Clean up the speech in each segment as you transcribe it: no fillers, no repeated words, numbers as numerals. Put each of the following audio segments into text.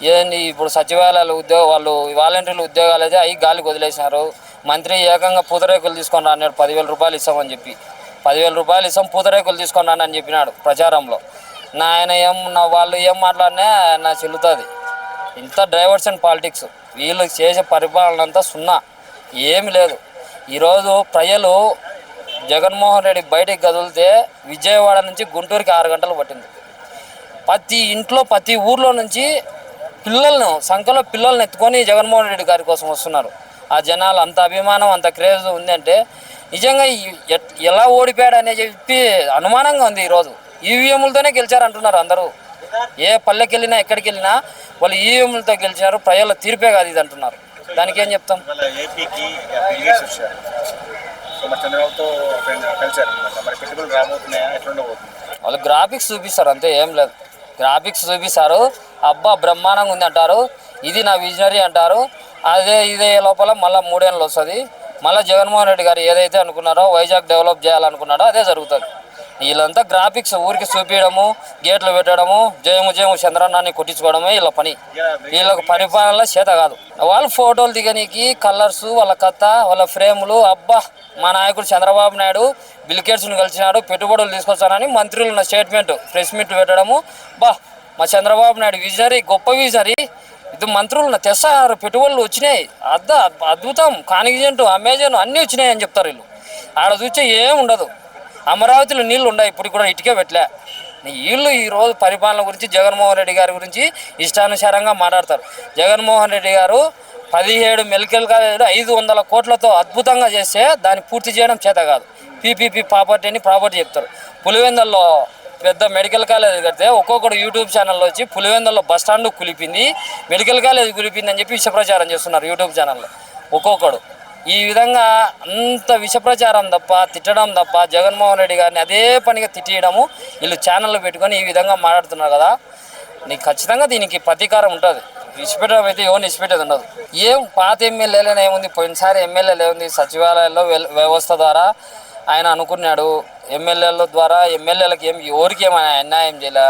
ఏంది ఇప్పుడు సచివాలయాలు వాళ్ళు వాలంటీర్లు ఉద్యోగాలు అయితే అవి గాలికి వదిలేసినారు. మంత్రి ఏకంగా పూతరేకులు తీసుకొని అన్నాడు 10,000 రూపాయలు ఇస్తామని చెప్పి. 10,000 రూపాయలు ఇస్తాం పూతరేకులు తీసుకొని అని చెప్పినాడు ప్రచారంలో. ఆయన వాళ్ళు ఏం మాట్లాడినా నా చెల్లుతుంది. ఇంత డైవర్షన్ పాలిటిక్స్, వీళ్ళు చేసే పరిపాలన అంతా సున్నా, ఏమి లేదు. ఈరోజు ప్రజలు జగన్మోహన్ రెడ్డి బయటికి కదిలితే విజయవాడ నుంచి గుంటూరుకి 6 గంటలు పట్టింది. ప్రతి ఇంట్లో ప్రతి ఊర్లో నుంచి సంఖ్యలో పిల్లల్ని ఎత్తుకొని జగన్మోహన్ రెడ్డి గారి కోసం వస్తున్నారు. ఆ జనాలు అంత అభిమానం, అంత క్రేజ్ ఉందంటే నిజంగా ఎలా ఓడిపోయాడు అనే చెప్పి అనుమానంగా ఉంది. ఈరోజు ఈవీఎంలతోనే గెలిచారంటున్నారు అందరూ. ఏ పల్లెకి వెళ్ళినా ఎక్కడికి వెళ్ళినా వాళ్ళు ఈవీఎంలతో గెలిచారు, ప్రజల తీర్పే కాదు ఇది అంటున్నారు. దానికి ఏం చెప్తాం? వాళ్ళు గ్రాఫిక్స్ చూపిస్తారు అంతే, ఏం లేదు. గ్రాఫిక్స్ చూపిస్తారు, అబ్బా బ్రహ్మాండంగా ఉంది అంటారు, ఇది నా విజనరీ అంటారు. ఇదే లోపల మళ్ళీ 3 ఏళ్ళు వస్తుంది. మళ్ళీ జగన్మోహన్ రెడ్డి గారు ఏదైతే అనుకున్నారో వైజాగ్ డెవలప్ చేయాలనుకున్నారో అదే జరుగుతుంది. వీళ్ళంతా గ్రాఫిక్స్ ఊరికి చూపించడము, గేట్లు పెట్టడము, జయము చంద్రన్నాన్ని కొట్టించుకోవడమే వీళ్ళ పని. వీళ్ళకి పరిపాలన చేత కాదు. వాళ్ళు ఫోటోలు దిగనీకి కలర్స్, వాళ్ళ కథ, వాళ్ళ ఫ్రేములు. అబ్బా మా నాయకుడు చంద్రబాబు నాయుడు బిల్గేట్స్ను కలిసినాడు, పెట్టుబడులు తీసుకొస్తానని మంత్రులు స్టేట్మెంట్ ప్రెస్ మీట్ పెట్టడము. మా చంద్రబాబు నాయుడు విజనరీ, గొప్ప విజనరీ. ఇది మంత్రులు తెస్తారు, పెట్టుబడులు వచ్చినాయి, అద్భుతం, కానిజెంట్, అమెజాన్ అన్నీ వచ్చినాయి అని చెప్తారు వీళ్ళు. ఆడ చూస్తే ఏం ఉండదు. అమరావతిలో నీళ్ళు ఉన్నాయి, ఇప్పుడు కూడా ఇటుకే పెట్టలే. వీళ్ళు ఈరోజు పరిపాలన గురించి, జగన్మోహన్ రెడ్డి గారి గురించి ఇష్టానుసారంగా మాట్లాడతారు. జగన్మోహన్ రెడ్డి గారు 17 మెడికల్ కాలేజీలు 500 కోట్లతో అద్భుతంగా చేస్తే దాన్ని పూర్తి చేయడం చేత కాదు. పీపీపీ ప్రాపర్టీ చెప్తారు. పులివెందుల్లో పెద్ద మెడికల్ కాలేజ్ కడితే ఒక్కొక్కడు యూట్యూబ్ ఛానల్లో వచ్చి పులివెందుల్లో బస్ స్టాండ్ కులిపింది, మెడికల్ కాలేజ్ కులిపింది అని చెప్పి విషప్రచారం చేస్తున్నారు యూట్యూబ్ ఛానల్లో ఒక్కొక్కడు. ఈ విధంగా అంత విషప్రచారం తప్ప, తిట్టడం తప్ప, జగన్మోహన్ రెడ్డి గారిని అదే పనిగా తిట్టేయడము. వీళ్ళు ఛానళ్ళు పెట్టుకొని ఈ విధంగా మాట్లాడుతున్నారు కదా, నీకు ఖచ్చితంగా దీనికి ప్రతీకారం ఉంటుంది. విడిచిపెట్టడం అయితే ఎవరిని విడిచిపెట్టేది ఉండదు. ఏం పాత ఎమ్మెల్యేలనే ఏముంది, పోయినసారి ఎమ్మెల్యేలు ఏముంది, సచివాలయాల్లో వ్యవస్థ ద్వారా ఆయన అనుకున్నాడు. ఎమ్మెల్యేల ద్వారా ఎమ్మెల్యేలకు ఎవరికి ఏమైనా అన్యాయం చేయలే.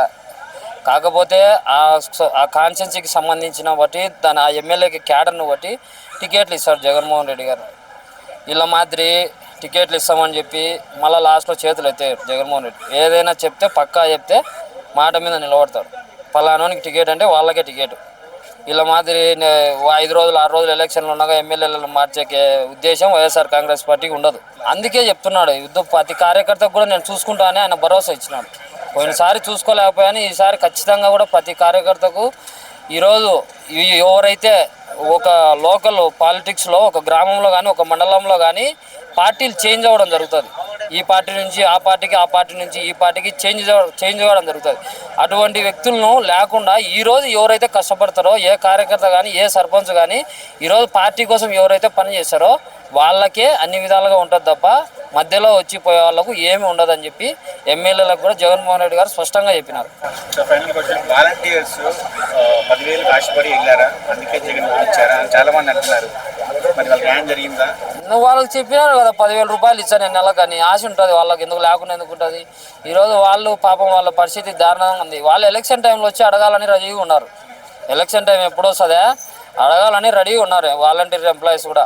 కాకపోతే ఆ కాన్స్టిట్యున్సీకి సంబంధించిన బట్టి ఆ ఎమ్మెల్యేకి క్యాడర్ను బట్టి టికెట్లు ఇస్తారు జగన్మోహన్ రెడ్డి గారు. వీళ్ళ మాదిరి టికెట్లు ఇస్తామని చెప్పి మళ్ళీ లాస్ట్లో చేతులు ఎత్తారు జగన్మోహన్ రెడ్డి. ఏదైనా చెప్తే పక్కా చెప్తే మాట మీద నిలబడతాడు. పలానానికి టికెట్ అంటే వాళ్ళకే టికెట్. వీళ్ళ మాదిరి 5 రోజులు 6 రోజులు ఎలక్షన్లు ఉండగా ఎమ్మెల్యేలను మార్చే ఉద్దేశం వైఎస్ఆర్ కాంగ్రెస్ పార్టీకి ఉండదు. అందుకే చెప్తున్నాడు, ప్రతి కార్యకర్తకు కూడా నేను చూసుకుంటానని ఆయన భరోసా ఇచ్చినాడు. పోయినసారి చూసుకోలేకపోయాను, ఈసారి ఖచ్చితంగా కూడా ప్రతి కార్యకర్తకు ఈరోజు ఎవరైతే ఒక లోకల్ పాలిటిక్స్లో ఒక గ్రామంలో కానీ ఒక మండలంలో కానీ పార్టీలు చేంజ్ అవ్వడం జరుగుతుంది. ఈ పార్టీ నుంచి ఆ పార్టీకి, ఆ పార్టీ నుంచి ఈ పార్టీకి చేంజ్ అవ్వడం జరుగుతుంది. అటువంటి వ్యక్తులను లేకుండా ఈరోజు ఎవరైతే కష్టపడతారో, ఏ కార్యకర్త కానీ ఏ సర్పంచ్ కానీ ఈరోజు పార్టీ కోసం ఎవరైతే పని చేస్తారో వాళ్ళకే అన్ని విధాలుగా ఉంటుంది తప్ప మధ్యలో వచ్చిపోయే వాళ్ళకు ఏమి ఉండదని చెప్పి ఎమ్మెల్యేలకు కూడా జగన్మోహన్ రెడ్డి గారు స్పష్టంగా చెప్పినారు. వాలంటీర్స్ 10,000 ఆశపడి వెళ్ళారా, అందుకే జగన్ ఇచ్చారా చాలా మంది అంటున్నారు. మరి వాళ్ళకి న్యాయం జరిగిందా? వాళ్ళకి చెప్పినారు కదా 10,000 రూపాయలు ఇచ్చాను నేను నెలకని. ఆశ ఉంటుంది వాళ్ళకి, ఎందుకు లేకుండా ఎందుకు ఉంటుంది. ఈరోజు వాళ్ళు పాపం వాళ్ళ పరిస్థితి దారుణంగా ఉంది. వాళ్ళు ఎలక్షన్ టైంలో వచ్చి అడగాలని రెడీగా ఉన్నారు. ఎలక్షన్ టైం ఎప్పుడు వస్తుందా అడగాలని రెడీగా ఉన్నారు వాలంటీర్ ఎంప్లాయీస్ కూడా.